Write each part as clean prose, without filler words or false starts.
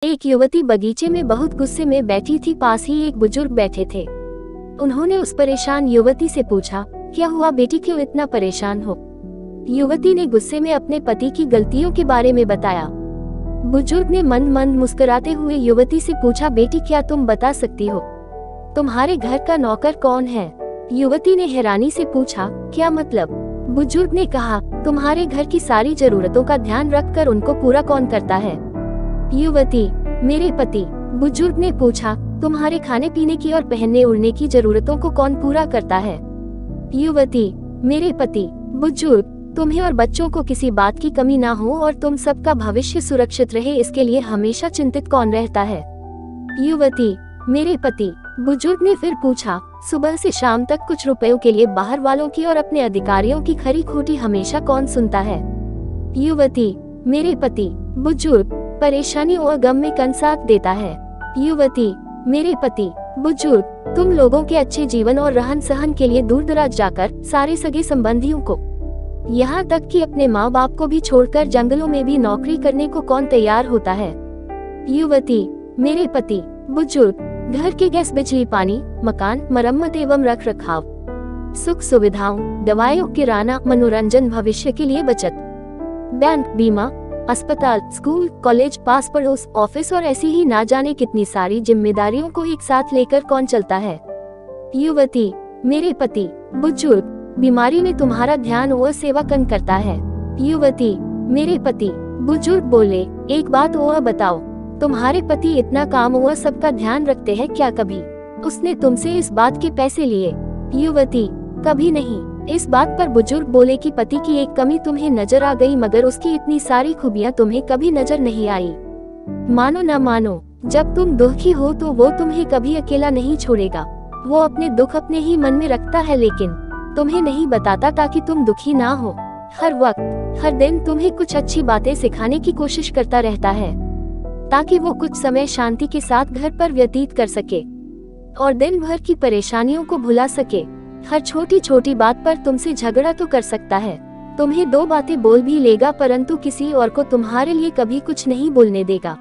एक युवती बगीचे में बहुत गुस्से में बैठी थी। पास ही एक बुजुर्ग बैठे थे। उन्होंने उस परेशान युवती से पूछा, क्या हुआ बेटी, क्यों इतना परेशान हो? युवती ने गुस्से में अपने पति की गलतियों के बारे में बताया। बुजुर्ग ने मंद मंद मुस्कुराते हुए युवती से पूछा, बेटी क्या तुम बता सकती हो तुम्हारे घर का नौकर कौन है? युवती ने हैरानी से पूछा, क्या मतलब? बुजुर्ग ने कहा, तुम्हारे घर की सारी जरूरतों का ध्यान रखकर उनको पूरा कौन करता है? युवती, मेरे पति। बुजुर्ग ने पूछा, तुम्हारे खाने पीने की और पहनने ओढ़ने की जरूरतों को कौन पूरा करता है? युवती, मेरे पति। बुजुर्ग, तुम्हें और बच्चों को किसी बात की कमी ना हो और तुम सबका भविष्य सुरक्षित रहे, इसके लिए हमेशा चिंतित कौन रहता है? युवती, मेरे पति। बुजुर्ग ने फिर पूछा, सुबह से शाम तक कुछ रुपयों के लिए बाहर वालों की और अपने अधिकारियों की खरी खोटी हमेशा कौन सुनता है? युवती, मेरे पति। बुजुर्ग, परेशानी और गम में कौन साथ देता है? युवती, मेरे पति। बुजुर्ग, तुम लोगों के अच्छे जीवन और रहन सहन के लिए दूर दराज जाकर सारे सगे संबंधियों को, यहाँ तक कि अपने माँ बाप को भी छोड़कर जंगलों में भी नौकरी करने को कौन तैयार होता है? युवती, मेरे पति। बुजुर्ग, घर के गैस, बिजली, पानी, मकान, मरम्मत एवं रख रखाव, सुख सुविधाओं, दवाइयों, किराना, मनोरंजन, भविष्य के लिए बचत, बैंक, बीमा, अस्पताल, स्कूल, कॉलेज, पास पड़ोस, ऑफिस और ऐसी ही ना जाने कितनी सारी जिम्मेदारियों को एक साथ लेकर कौन चलता है? युवती, मेरे पति। बुजुर्ग, बीमारी में तुम्हारा ध्यान और सेवा कौन करता है? युवती, मेरे पति। बुजुर्ग बोले, एक बात और बताओ, तुम्हारे पति इतना काम और सबका ध्यान रखते हैं क्या? कभी उसने तुमसे इस बात के पैसे लिए? युवती, कभी नहीं। इस बात पर बुजुर्ग बोले कि पति की एक कमी तुम्हें नजर आ गई, मगर उसकी इतनी सारी खूबियां तुम्हें कभी नजर नहीं आई। मानो न मानो, जब तुम दुखी हो तो वो तुम्हें कभी अकेला नहीं छोड़ेगा। वो अपने दुख अपने ही मन में रखता है, लेकिन तुम्हें नहीं बताता ताकि तुम दुखी ना हो। हर वक्त, हर दिन तुम्हें कुछ अच्छी बातें सिखाने की कोशिश करता रहता है, ताकि वो कुछ समय शांति के साथ घर पर व्यतीत कर सके और दिन भर की परेशानियों को भुला सके। हर छोटी छोटी बात पर तुमसे झगड़ा तो कर सकता है, तुम्हें दो बातें बोल भी लेगा, परंतु किसी और को तुम्हारे लिए कभी कुछ नहीं बोलने देगा।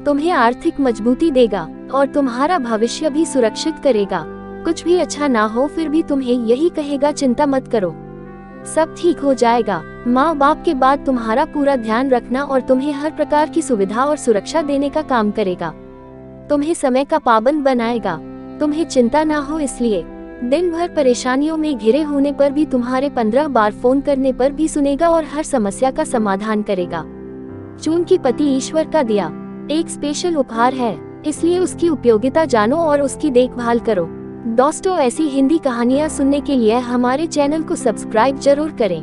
तुम्हें आर्थिक मजबूती देगा और तुम्हारा भविष्य भी सुरक्षित करेगा। कुछ भी अच्छा ना हो फिर भी तुम्हें यही कहेगा, चिंता मत करो, सब ठीक हो जाएगा। माँ बाप के बाद तुम्हारा पूरा ध्यान रखना और तुम्हें हर प्रकार की सुविधा और सुरक्षा देने का काम करेगा। तुम्हें समय का पाबंद बनाएगा, तुम्हें चिंता ना हो इसलिए। दिन भर परेशानियों में घिरे होने पर भी तुम्हारे 15 बार फोन करने पर भी सुनेगा और हर समस्या का समाधान करेगा। चूंकि पति ईश्वर का दिया एक स्पेशल उपहार है, इसलिए उसकी उपयोगिता जानो और उसकी देखभाल करो। दोस्तों, ऐसी हिंदी कहानियाँ सुनने के लिए हमारे चैनल को सब्सक्राइब जरूर करें।